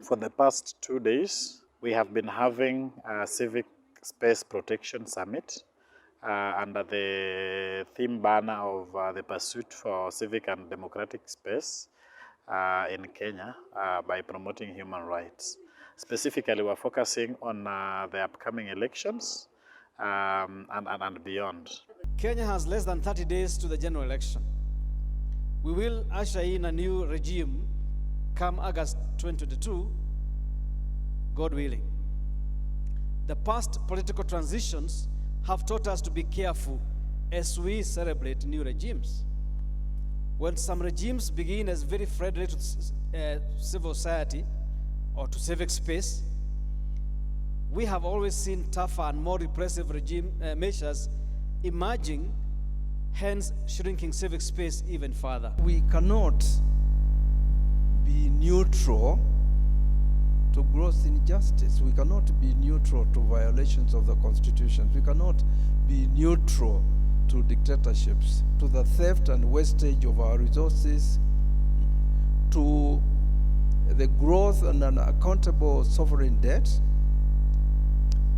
For the past 2 days, we have been having a Civic Space Protection Summit under the theme banner of the pursuit for civic and democratic space in Kenya by promoting human rights. Specifically, we're focusing on the upcoming elections and beyond. Kenya has less than 30 days to the general election. We will usher in a new regime come August 2022, God willing. The past political transitions have taught us to be careful as we celebrate new regimes. When some regimes begin as very friendly to civil society or to civic space, we have always seen tougher and more repressive regime measures emerging, hence shrinking civic space even further. We cannot be neutral to gross injustice. We cannot be neutral to violations of the Constitution. We cannot be neutral to dictatorships, to the theft and wastage of our resources, to the growth and unaccountable sovereign debt,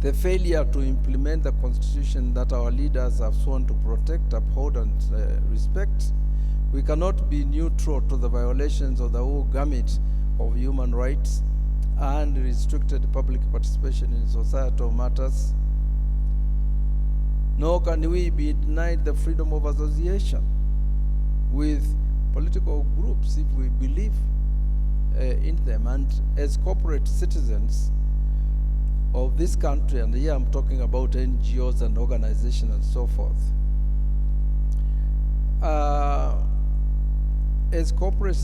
the failure to implement the Constitution that our leaders have sworn to protect, uphold, and respect. We cannot be neutral to the violations of the whole gamut of human rights and restricted public participation in societal matters. Nor can we be denied the freedom of association with political groups if we believe in them. And as corporate citizens of this country, and here I'm talking about NGOs and organizations and so forth, as corporate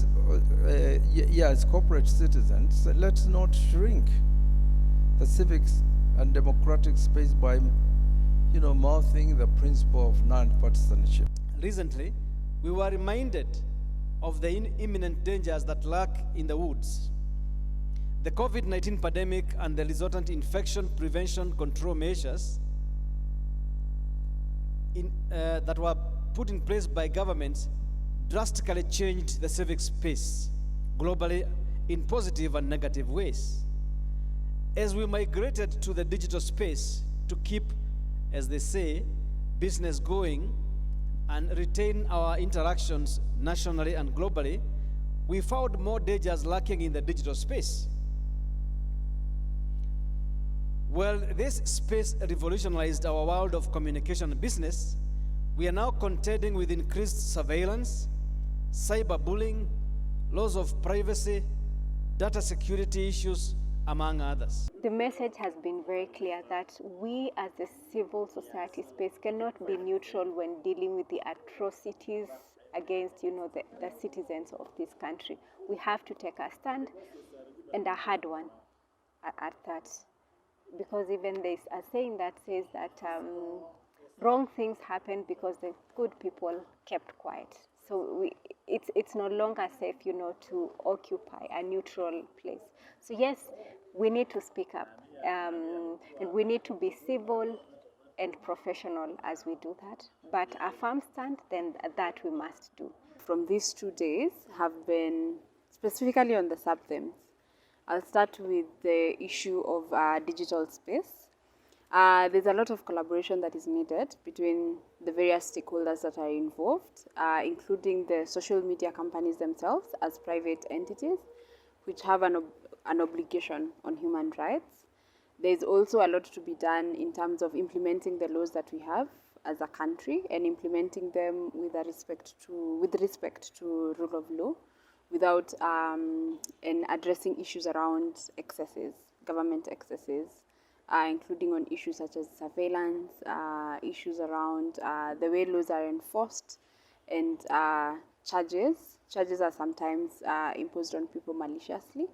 citizens, let's not shrink the civics and democratic space by, mouthing the principle of non-partisanship. Recently, we were reminded of the imminent dangers that lurk in the woods. The COVID-19 pandemic and the resultant infection prevention control measures that were put in place by governments drastically changed the civic space globally in positive and negative ways. As we migrated to the digital space to keep, as they say, business going and retain our interactions nationally and globally, we found more dangers lurking in the digital space. Well, this space revolutionized our world of communication and business. We are now contending with increased surveillance, cyberbullying, loss of privacy, data security issues, among others. The message has been very clear that we as the civil society space cannot be neutral when dealing with the atrocities against, the citizens of this country. We have to take a stand, and a hard one at that. Because even there's a saying that says that wrong things happen because the good people kept quiet. So it's no longer safe, to occupy a neutral place. So yes, we need to speak up, and we need to be civil and professional as we do that. But a firm stand, then that we must do. From these 2 days have been specifically on the sub-themes. I'll start with the issue of digital space. There's a lot of collaboration that is needed between the various stakeholders that are involved, including the social media companies themselves as private entities, which have an obligation on human rights. There's also a lot to be done in terms of implementing the laws that we have as a country and implementing them with respect to rule of law, without and addressing issues around excesses, government excesses, including on issues such as surveillance, issues around the way laws are enforced, and charges. Charges are sometimes imposed on people maliciously.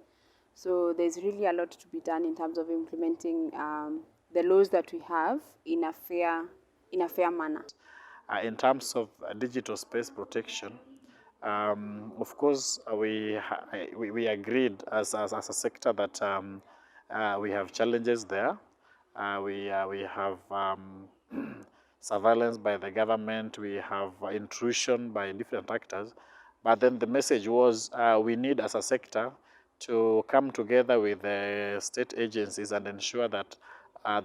So there's really a lot to be done in terms of implementing the laws that we have in a fair manner. In terms of digital space protection, of course, we agreed as a sector that we have challenges there. We have surveillance by the government. We have intrusion by different actors. But then the message was we need, as a sector, to come together with the state agencies and ensure that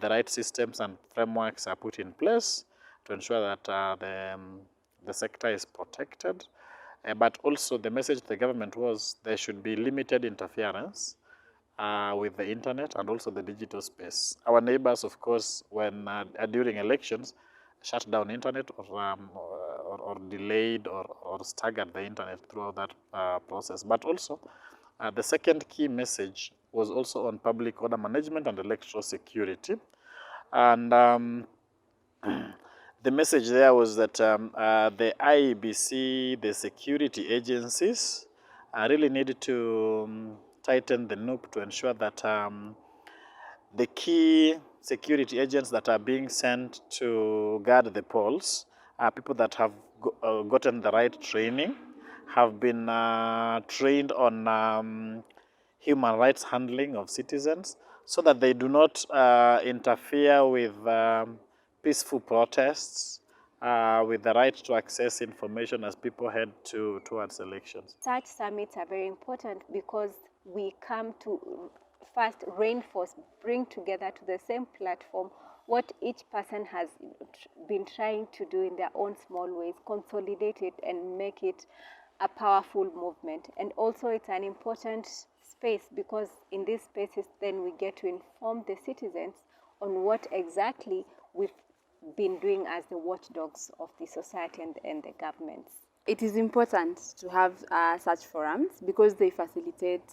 the right systems and frameworks are put in place to ensure that the sector is protected. But also the message to the government was there should be limited interference with the internet and also the digital space. Our neighbors, of course, when during elections, shut down internet or delayed or staggered the internet throughout that process. But also, the second key message was also on public order management and electoral security. And the message there was that the IEBC, the security agencies, really needed to tighten the noose to ensure that the key security agents that are being sent to guard the polls are people that have gotten the right training, have been trained on human rights handling of citizens, so that they do not interfere with peaceful protests, with the right to access information as people head towards elections. Such summits are very important because we come to first reinforce, bring together to the same platform what each person has been trying to do in their own small ways, consolidate it and make it a powerful movement. And also it's an important space because in these spaces then we get to inform the citizens on what exactly we've been doing as the watchdogs of the society and the governments. It is important to have such forums because they facilitate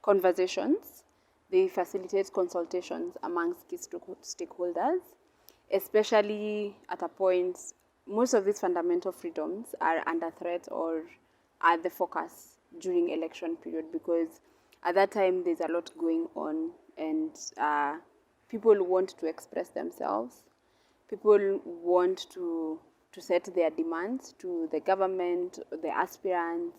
conversations, they facilitate consultations amongst key stakeholders, especially at a point most of these fundamental freedoms are under threat or are the focus during election period because at that time there's a lot going on and people want to express themselves. People want to set their demands to the government, the aspirants.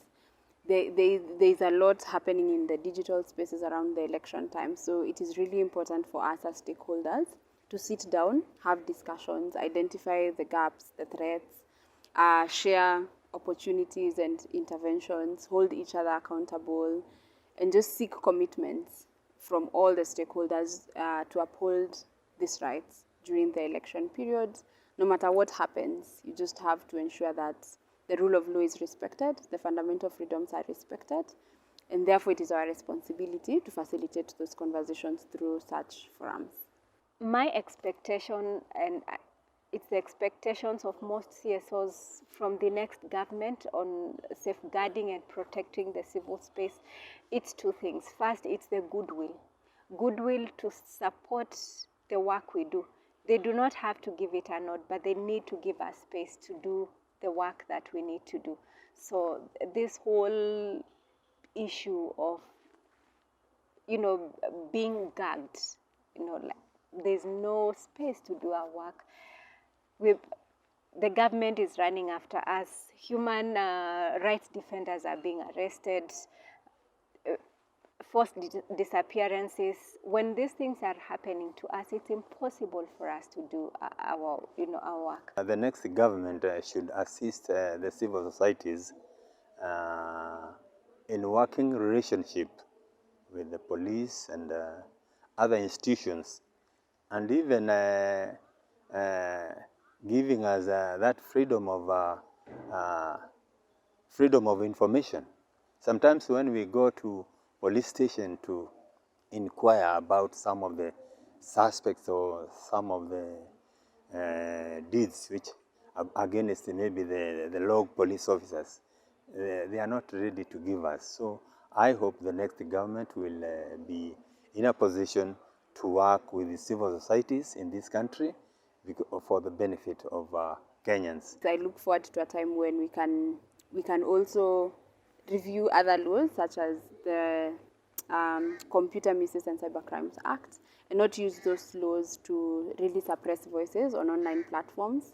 There's a lot happening in the digital spaces around the election time. So it is really important for us as stakeholders to sit down, have discussions, identify the gaps, the threats, share opportunities and interventions, hold each other accountable, and just seek commitments from all the stakeholders to uphold these rights during the election period. No matter what happens, you just have to ensure that the rule of law is respected, the fundamental freedoms are respected, and therefore it is our responsibility to facilitate those conversations through such forums. My expectation, and it's the expectations of most CSOs from the next government on safeguarding and protecting the civil space, it's two things. First, it's the goodwill to support the work we do. They do not have to give it a nod, but they need to give us space to do the work that we need to do. So this whole issue of, being gagged, there's no space to do our work. The government is running after us. Human rights defenders are being arrested. Forced disappearances. When these things are happening to us, it's impossible for us to do our work. The next government should assist the civil societies in working relationship with the police and other institutions, and even giving us that freedom of information. Sometimes when we go to police station to inquire about some of the suspects or some of the deeds which are against maybe the local police officers, they are not ready to give us. So I hope the next government will be in a position to work with the civil societies in this country for the benefit of Kenyans. I look forward to a time when we can also review other laws such as the Computer Misuse and Cybercrimes Act and not use those laws to really suppress voices on online platforms.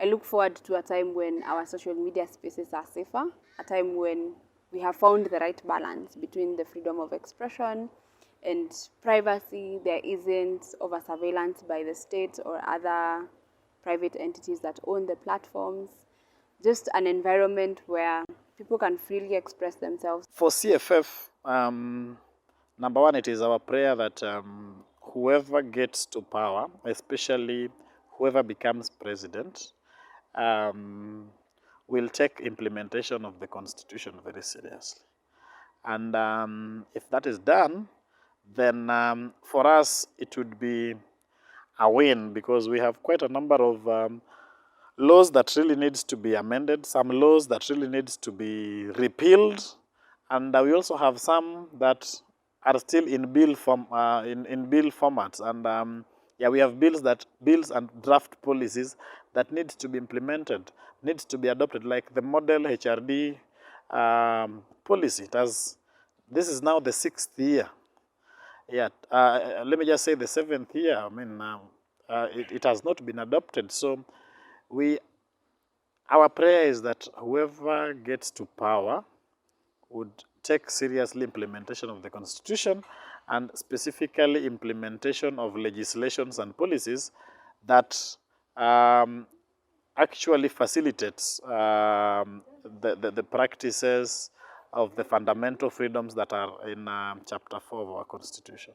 I look forward to a time when our social media spaces are safer, a time when we have found the right balance between the freedom of expression and privacy. There isn't over surveillance by the state or other private entities that own the platforms. Just an environment where people can freely express themselves. For CFF, number one, it is our prayer that whoever gets to power, especially whoever becomes president, will take implementation of the Constitution very seriously. And if that is done, then for us it would be a win, because we have quite a number of laws that really needs to be amended, some laws that really needs to be repealed, and we also have some that are still in bill form, in bill formats. And yeah, we have bills and draft policies that need to be implemented, needs to be adopted, like the model HRD policy. This is now the 6th year. Yeah, let me just say the 7th year. I mean, it has not been adopted. So our prayer is that whoever gets to power would take seriously implementation of the Constitution, and specifically implementation of legislations and policies that actually facilitates the practices of the fundamental freedoms that are in Chapter 4 of our Constitution.